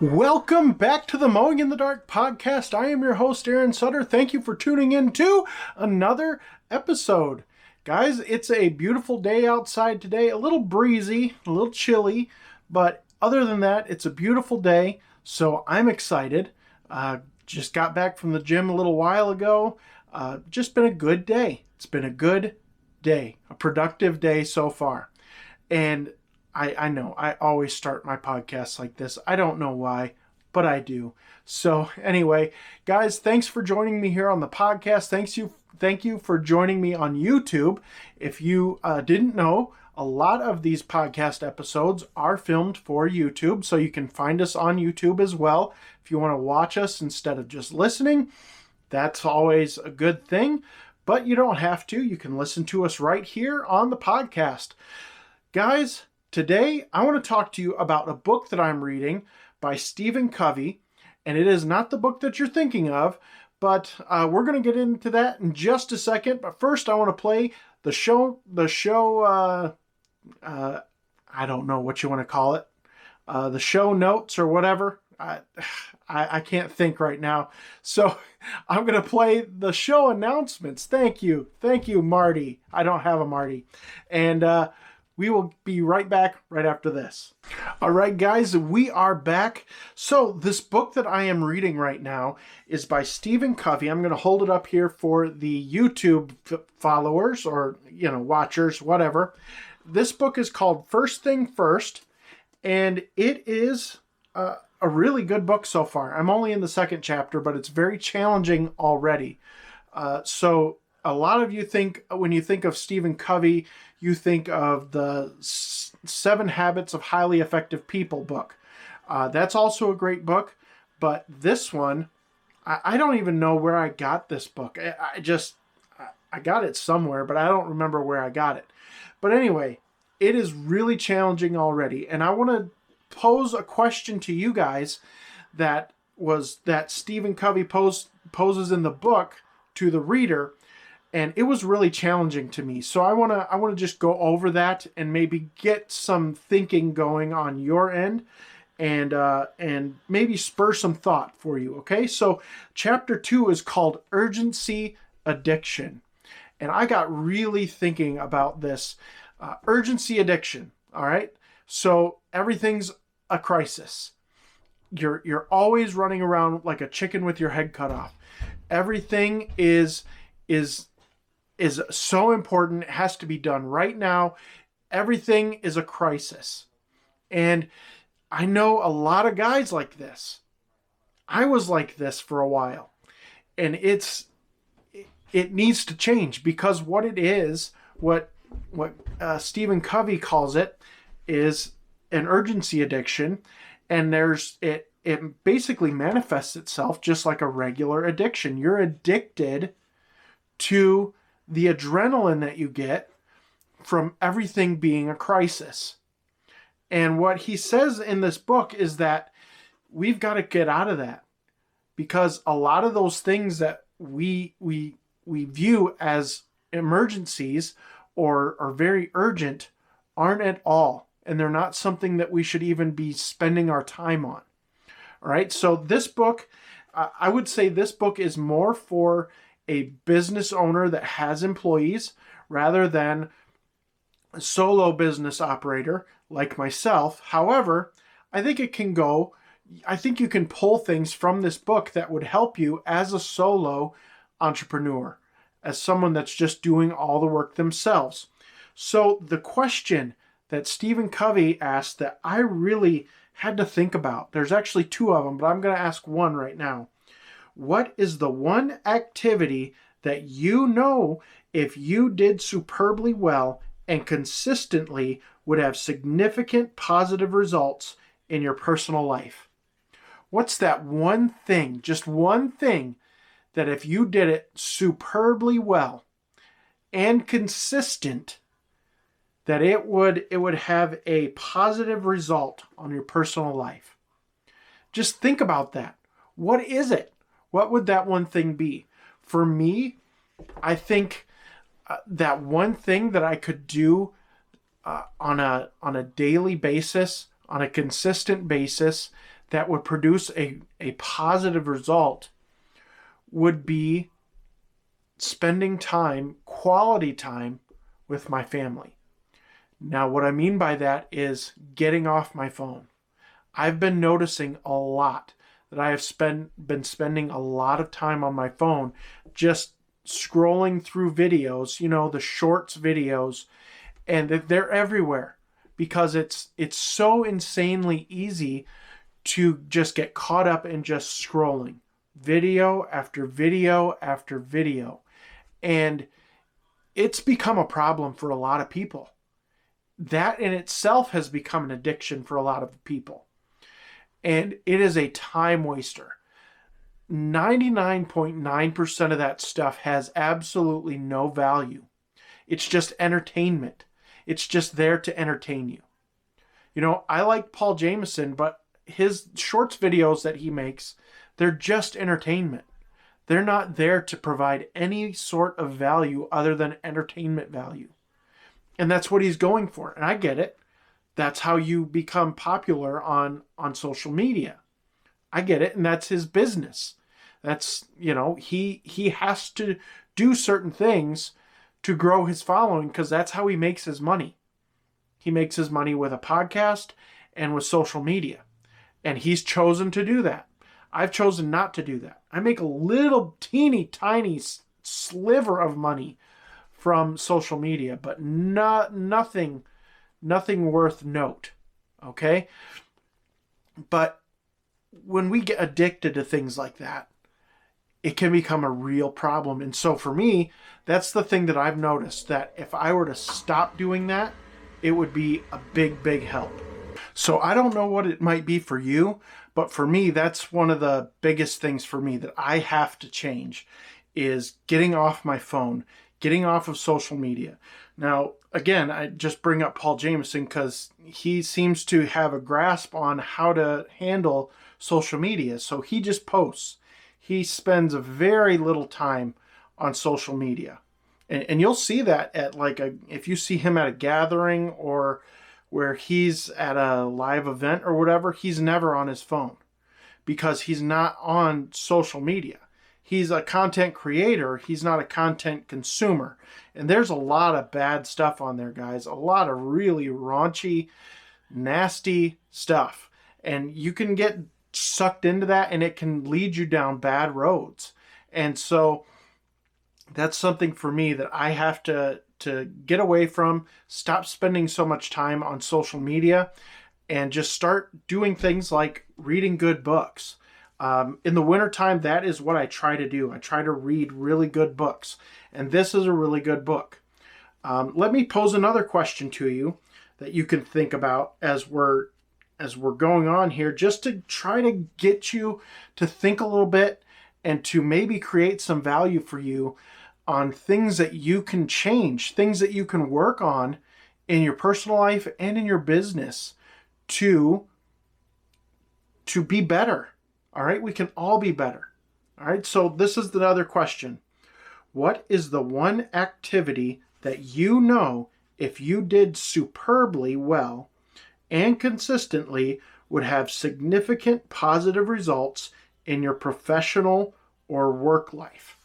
Welcome back to the Mowing in the Dark podcast. I am your host, Aaron Sutter. Thank you for tuning in to another episode. Guys, it's a beautiful day outside today. A little breezy, a little chilly, but other than that, it's a beautiful day, so I'm excited. Just got back from the gym a little while ago. Just been a good day. It's been a good day, a productive day so far. And I know I always start my podcasts like this. I don't know why, but I do. So anyway, guys, thanks for joining me here on the podcast. Thank you for joining me on YouTube. If you didn't know, a lot of these podcast episodes are filmed for YouTube, so you can find us on YouTube as well. If you want to watch us instead of just listening, that's always a good thing, but you don't have to. You can listen to us right here on the podcast. Guys, today, I want to talk to you about a book that I'm reading by Stephen Covey, and it is not the book that you're thinking of, but we're going to get into that in just a second. But first, I want to play the show, I don't know what you want to call it, the show notes or whatever. I can't think right now. So I'm going to play the show announcements. Thank you, Marty. I don't have a Marty. And we will be right back right after this. All right, guys, we are back. So this book that I am reading right now is by Stephen Covey. I'm going to hold it up here for the YouTube followers or, watchers, whatever. This book is called First Thing First, and it is a really good book so far. I'm only in the second chapter, but it's very challenging already. So a lot of you think, when you think of Stephen Covey, you think of the 7 Habits of Highly Effective People book. That's also a great book, but this one, I don't even know where I got this book. I got it somewhere, but I don't remember where I got it. But anyway, it is really challenging already, and I want to pose a question to you guys that Stephen Covey poses in the book to the reader. And it was really challenging to me. So I want to just go over that and maybe get some thinking going on your end and maybe spur some thought for you, okay? So chapter 2 is called Urgency Addiction. And I got really thinking about this. Urgency addiction, all right? So everything's a crisis. You're always running around like a chicken with your head cut off. Everything is so important. It has to be done right now. Everything is a crisis. And I know a lot of guys like this. I was like this for a while. And it needs to change, because what it is, what Stephen Covey calls it, is an urgency addiction. And it basically manifests itself just like a regular addiction. You're addicted to the adrenaline that you get from everything being a crisis. And what he says in this book is that we've got to get out of that, because a lot of those things that we view as emergencies or are very urgent aren't at all, and they're not something that we should even be spending our time on. All right, so this book, I would say this book is more for a business owner that has employees rather than a solo business operator like myself. However, I think you can pull things from this book that would help you as a solo entrepreneur, as someone that's just doing all the work themselves. So the question that Stephen Covey asked that I really had to think about, there's actually 2 of them, but I'm going to ask one right now. What is the one activity that if you did superbly well and consistently would have significant positive results in your personal life? What's that one thing, just one thing, that if you did it superbly well and consistent, that it would have a positive result on your personal life? Just think about that. What is it? What would that one thing be? For me, I think that one thing that I could do on a daily basis, on a consistent basis, that would produce a positive result would be spending time, quality time, with my family. Now, what I mean by that is getting off my phone. I've been noticing a lot that I have been spending a lot of time on my phone, just scrolling through videos, the shorts videos, and they're everywhere because it's so insanely easy to just get caught up in just scrolling video after video after video. And it's become a problem for a lot of people. That in itself has become an addiction for a lot of people. And it is a time waster. 99.9% of that stuff has absolutely no value. It's just entertainment. It's just there to entertain you. I like Paul Jameson, but his shorts videos that he makes, they're just entertainment. They're not there to provide any sort of value other than entertainment value. And that's what he's going for. And I get it. That's how you become popular on social media. I get it. And that's his business. That's, he has to do certain things to grow his following because that's how he makes his money. He makes his money with a podcast and with social media. And he's chosen to do that. I've chosen not to do that. I make a little teeny tiny sliver of money from social media, but nothing worth note. Okay? But when we get addicted to things like that, it can become a real problem. And so for me, that's the thing that I've noticed, that if I were to stop doing that, it would be a big, big help. So I don't know what it might be for you, but for me, that's one of the biggest things for me that I have to change is getting off my phone, getting off of social media. Now, again, I just bring up Paul Jameson because he seems to have a grasp on how to handle social media. So he just posts. He spends very little time on social media. And you'll see that at if you see him at a gathering or where he's at a live event or whatever, he's never on his phone because he's not on social media. He's a content creator. He's not a content consumer. And there's a lot of bad stuff on there, guys. A lot of really raunchy, nasty stuff. And you can get sucked into that and it can lead you down bad roads. And so that's something for me that I have to get away from, stop spending so much time on social media, and just start doing things like reading good books. In the wintertime, that is what I try to do. I try to read really good books. And this is a really good book. Let me pose another question to you that you can think about as we're going on here, just to try to get you to think a little bit and to maybe create some value for you on things that you can change, things that you can work on in your personal life and in your business to be better. All right, we can all be better. All right, so this is another question. What is the one activity that if you did superbly well and consistently would have significant positive results in your professional or work life?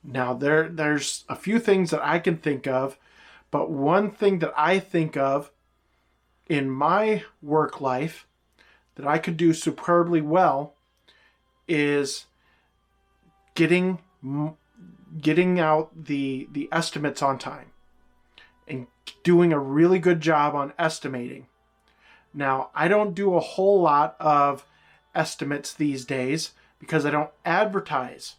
Now, there's a few things that I can think of, but one thing that I think of in my work life that I could do superbly well is getting out the estimates on time and doing a really good job on estimating. Now, I don't do a whole lot of estimates these days because I don't advertise.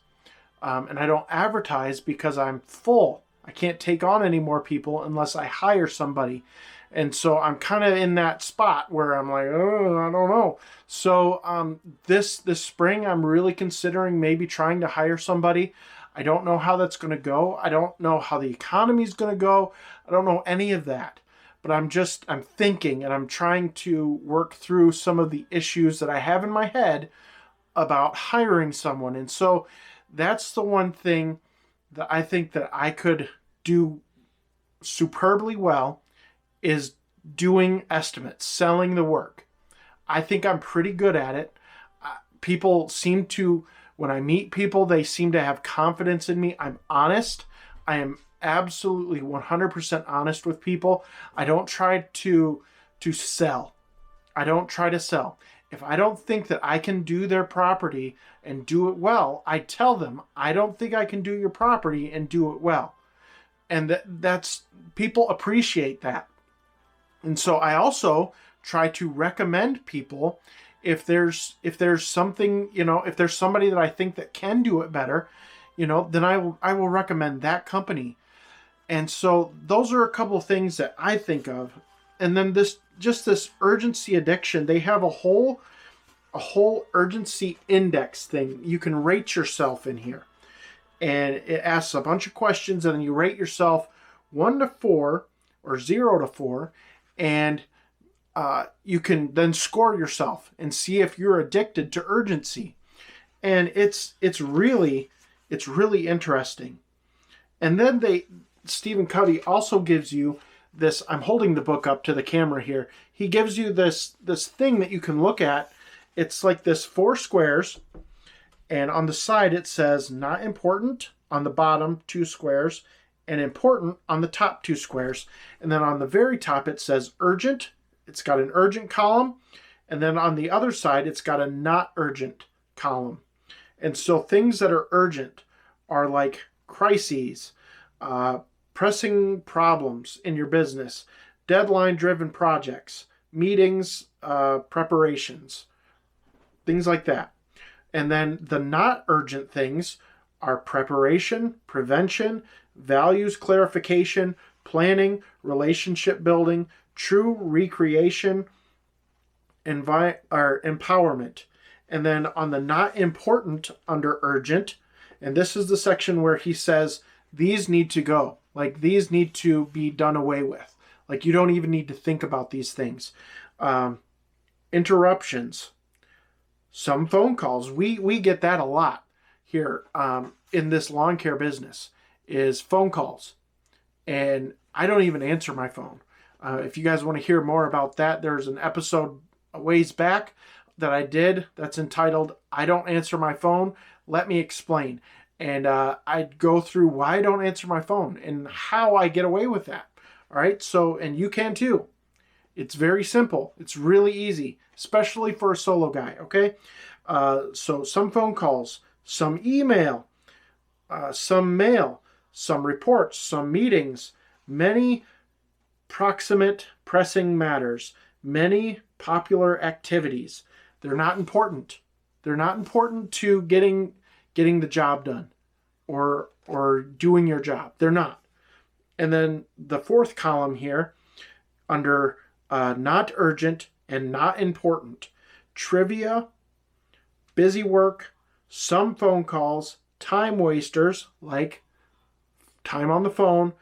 And I don't advertise because I'm full. I can't take on any more people unless I hire somebody. And so I'm kind of in that spot where I'm like, oh, I don't know. So this spring, I'm really considering maybe trying to hire somebody. I don't know how that's going to go. I don't know how the economy is going to go. I don't know any of that. But I'm thinking, and I'm trying to work through some of the issues that I have in my head about hiring someone. And so that's the one thing that I think that I could do superbly well is doing estimates, selling the work. I think I'm pretty good at it. People seem to, when I meet people, they seem to have confidence in me. I'm honest. I am absolutely 100% honest with people. I don't try to sell. I don't try to sell. If I don't think that I can do their property and do it well, I tell them, I don't think I can do your property and do it well. And that's, people appreciate that. And so I also try to recommend people, if there's something, if there's somebody that I think that can do it better, then I will recommend that company. And so those are a couple of things that I think of. And then this urgency addiction, they have a whole urgency index thing. You can rate yourself in here. And it asks a bunch of questions, and then you rate yourself 1 to 4 or 0 to 4. And you can then score yourself and see if you're addicted to urgency. And it's really interesting. And then Stephen Covey also gives you this, I'm holding the book up to the camera here. He gives you this thing that you can look at. It's like this 4 squares, and on the side it says not important on the bottom 2 squares and important on the top 2 squares. And then on the very top it says urgent. It's got an urgent column, and then on the other side it's got a not urgent column. And so things that are urgent are like crises, pressing problems in your business, deadline-driven projects, meetings, preparations, things like that. And then the not urgent things are preparation, prevention, values clarification, planning, relationship building, true recreation, empowerment. And then on the not important under urgent, and this is the section where he says these need to go. Like, these need to be done away with. Like, you don't even need to think about these things. Interruptions. Some phone calls. We get that a lot here in this lawn care business, is phone calls. And I don't even answer my phone. If you guys want to hear more about that, there's an episode a ways back that I did that's entitled, I Don't Answer My Phone. Let me explain. And I'd go through why I don't answer my phone and how I get away with that. All right. So, and you can too. It's very simple. It's really easy, especially for a solo guy. Okay. So some phone calls, some email, some mail, some reports, some meetings, many proximate pressing matters, many popular activities. They're not important. They're not important to getting the job done or doing your job. They're not. And then the 4th column here under not urgent and not important, trivia, busy work, some phone calls, time wasters like time on the phone,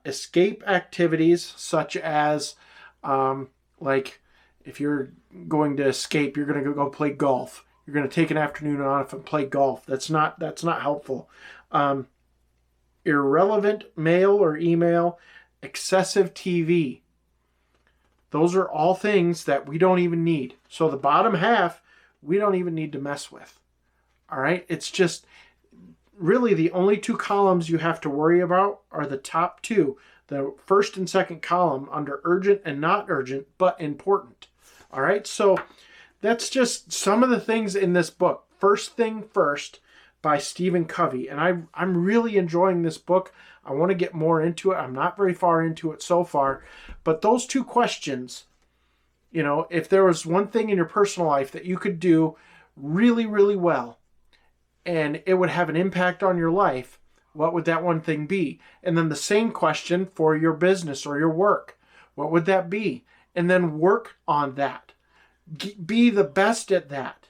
escape activities such as like if you're going to escape, you're going to go play golf. You're going to take an afternoon off and play golf. That's not helpful. Irrelevant mail or email, excessive TV. Those are all things that we don't even need. So the bottom half, we don't even need to mess with. All right. It's just really the only 2 columns you have to worry about are the top 2, the first and second column under urgent and not urgent, but important. All right. So that's just some of the things in this book. First Thing First by Stephen Covey. And I'm really enjoying this book. I want to get more into it. I'm not very far into it so far. But those 2 questions, if there was one thing in your personal life that you could do really, really well, and it would have an impact on your life, what would that one thing be? And then the same question for your business or your work. What would that be? And then work on that. Be the best at that.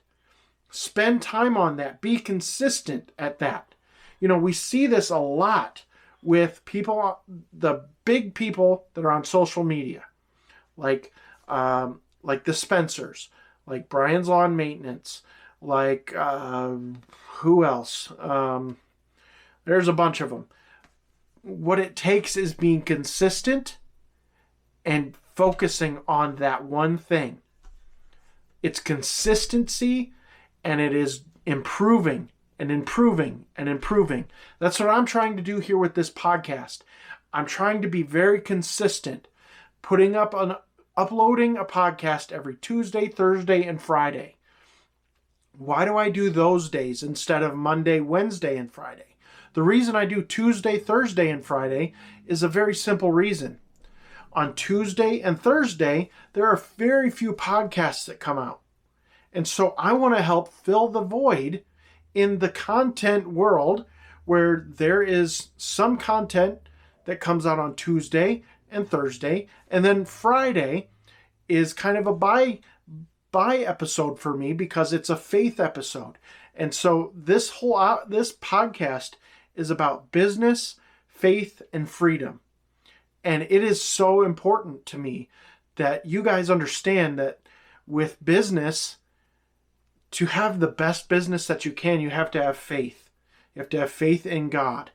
Spend time on that. Be consistent at that. We see this a lot with people, the big people that are on social media, like the Spencers, like Brian's Lawn Maintenance, like who else? There's a bunch of them. What it takes is being consistent and focusing on that one thing. It's consistency, and it is improving and improving and improving. That's what I'm trying to do here with this podcast. I'm trying to be very consistent, uploading a podcast every Tuesday, Thursday, and Friday. Why do I do those days instead of Monday, Wednesday, and Friday? The reason I do Tuesday, Thursday, and Friday is a very simple reason. On Tuesday and Thursday, there are very few podcasts that come out. And so I want to help fill the void in the content world where there is some content that comes out on Tuesday and Thursday, and then Friday is kind of a by episode for me because it's a faith episode. And so this podcast is about business, faith, and freedom. And it is so important to me that you guys understand that with business, to have the best business that you can, you have to have faith. You have to have faith in God.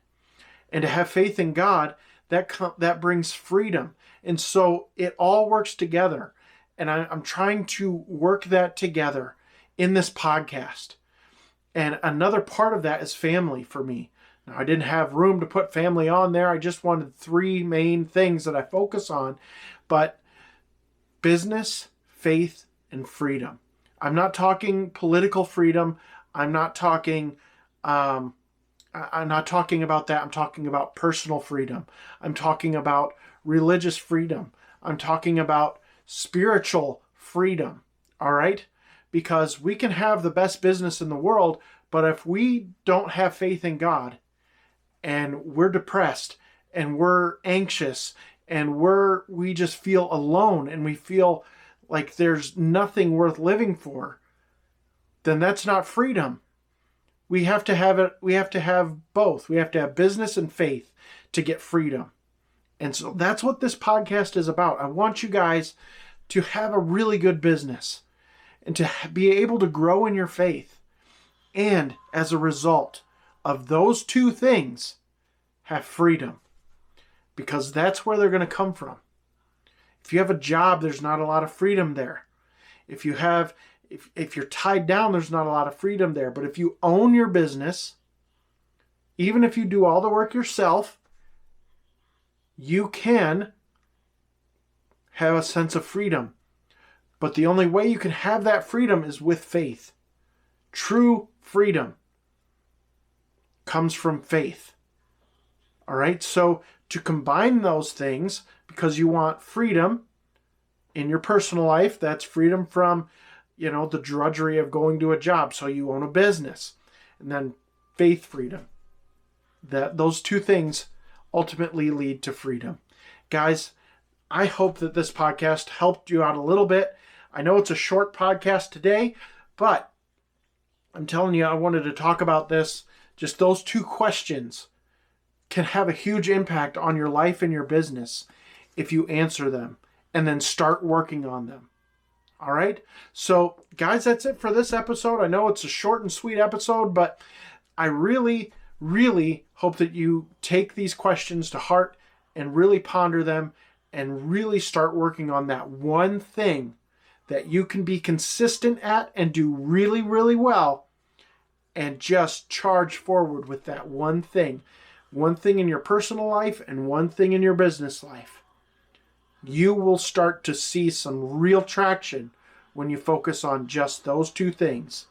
And to have faith in God, that brings freedom. And so it all works together. And I'm trying to work that together in this podcast. And another part of that is family for me. Now, I didn't have room to put family on there. I just wanted 3 main things that I focus on. But business, faith, and freedom. I'm not talking political freedom. I'm not talking about that. I'm talking about personal freedom. I'm talking about religious freedom. I'm talking about spiritual freedom. All right? Because we can have the best business in the world, but if we don't have faith in God, and we're depressed, and we're anxious, and we just feel alone, and we feel like there's nothing worth living for, then that's not freedom. We have to have it. We have to have both. We have to have business and faith to get freedom. And so that's what this podcast is about. I want you guys to have a really good business and to be able to grow in your faith. And as a result of those 2 things, have freedom. Because that's where they're going to come from. If you have a job, there's not a lot of freedom there. If you're tied down, there's not a lot of freedom there. But if you own your business, even if you do all the work yourself, you can have a sense of freedom. But the only way you can have that freedom is with faith. True freedom comes from faith. All right? So to combine those things, because you want freedom in your personal life, that's freedom from, the drudgery of going to a job. So you own a business. And then faith freedom. Those 2 things ultimately lead to freedom. Guys, I hope that this podcast helped you out a little bit. I know it's a short podcast today, but I'm telling you, I wanted to talk about this. Just those 2 questions can have a huge impact on your life and your business if you answer them and then start working on them. All right? So, guys, that's it for this episode. I know it's a short and sweet episode, but I really, really hope that you take these questions to heart and really ponder them and really start working on that one thing that you can be consistent at and do really, really well, and just charge forward with that one thing. One thing in your personal life and one thing in your business life. You will start to see some real traction when you focus on just those 2 things.